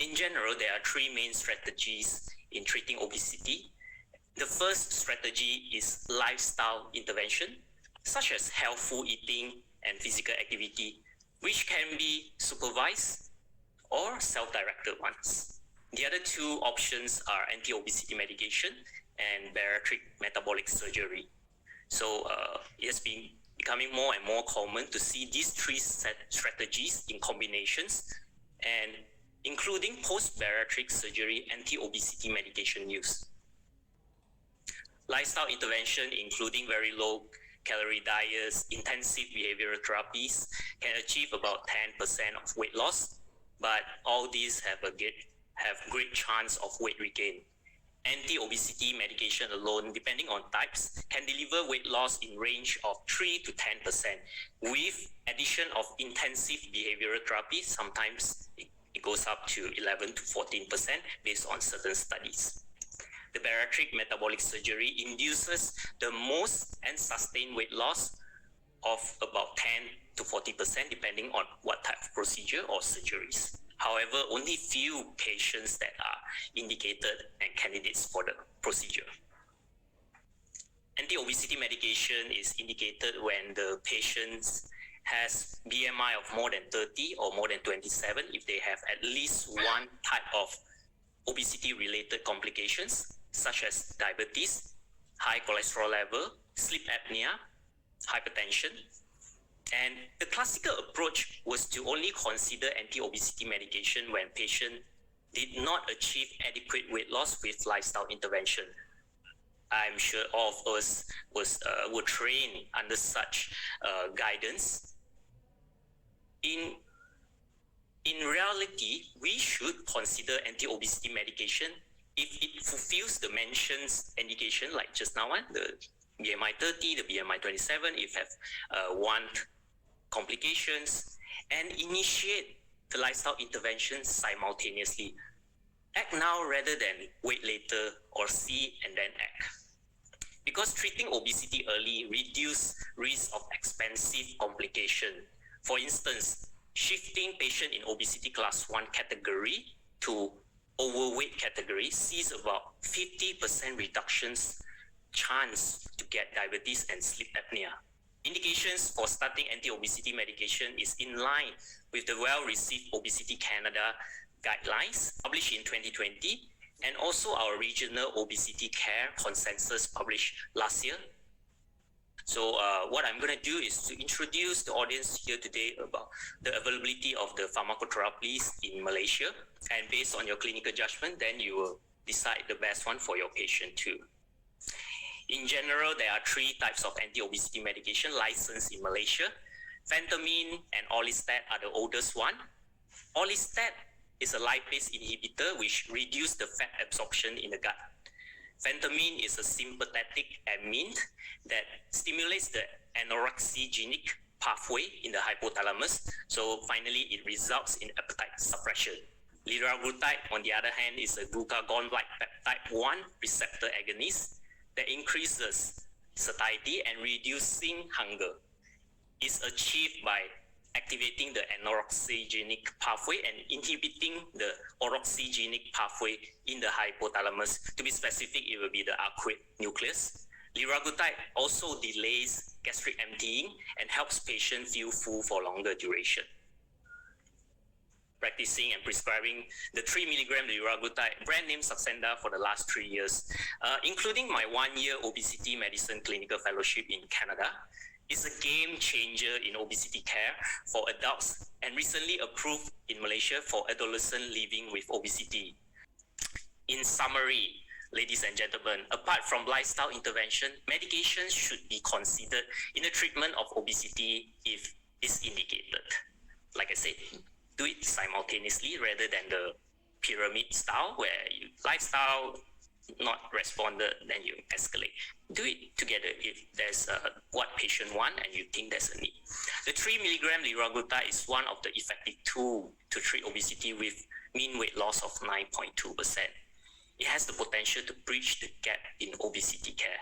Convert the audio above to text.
In general, there are three main strategies in treating obesity. The first strategy is lifestyle intervention, such as healthful eating and physical activity, which can be supervised or self-directed ones. The other two options are anti-obesity medication and bariatric metabolic surgery. So it has been becoming more and more common to see these three strategies in combinations, and including post-bariatric surgery anti-obesity medication use. Lifestyle intervention, including very low calorie diets, intensive behavioral therapies, can achieve about 10% of weight loss, but all these have great chance of weight regain. Anti-obesity medication alone, depending on types, can deliver weight loss in range of 3 to 10%. With addition of intensive behavioral therapy, sometimes it goes up to 11 to 14% based on certain studies. The bariatric metabolic surgery induces the most and sustained weight loss of about 10 to 40%, depending on what type of procedure or surgeries. However, only few patients that are indicated and candidates for the procedure. Anti-obesity medication is indicated when the patient has BMI of more than 30 or more than 27 if they have at least one type of obesity-related complications, such as diabetes, high cholesterol level, sleep apnea, hypertension. And the classical approach was to only consider anti-obesity medication when patient did not achieve adequate weight loss with lifestyle intervention. I'm sure all of us were trained under such guidance. In reality, we should consider anti-obesity medication if it fulfills the mentioned indication, like just now, the BMI 30, the BMI 27, if have one complications, and initiate the lifestyle intervention simultaneously. Act now rather than wait later, or see and then act. Because treating obesity early reduces risk of expensive complication. For instance, shifting patient in obesity class 1 category to overweight category sees about 50% reductions chance to get diabetes and sleep apnea. Indications for starting anti-obesity medication is in line with the well-received Obesity Canada guidelines published in 2020, and also our regional obesity care consensus published last year. So what I'm going to do is to introduce the audience here today about the availability of the pharmacotherapies in Malaysia, and based on your clinical judgment, then you will decide the best one for your patient too. In general, there are three types of anti-obesity medication licensed in Malaysia. Phentermine and orlistat are the oldest one. Orlistat is a lipase inhibitor which reduces the fat absorption in the gut. Phentermine is a sympathetic amine that stimulates the anoxygenic pathway in the hypothalamus. So finally, it results in appetite suppression. Liraglutide, on the other hand, is a glucagon-like peptide 1 receptor agonist that increases satiety and reducing hunger. It's achieved by activating the anoxygenic pathway and inhibiting the oroxygenic pathway in the hypothalamus. To be specific, it will be the arcuate nucleus. Liraglutide also delays gastric emptying and helps patients feel full for longer duration. Practicing and prescribing the 3 milligram liraglutide, brand name Saxenda, for the last 3 years, including my 1-year obesity medicine clinical fellowship in Canada. It's a game changer in obesity care for adults and recently approved in Malaysia for adolescents living with obesity. In summary, ladies and gentlemen, apart from lifestyle intervention, medication should be considered in the treatment of obesity if it's indicated. Like I said, do it simultaneously rather than the pyramid style where you lifestyle not responded, then you escalate. Do it together if there's what patient want and you think there's a need. The 3 milligram liraglutide is one of the effective tools to treat obesity with mean weight loss of 9.2%. It has the potential to bridge the gap in obesity care.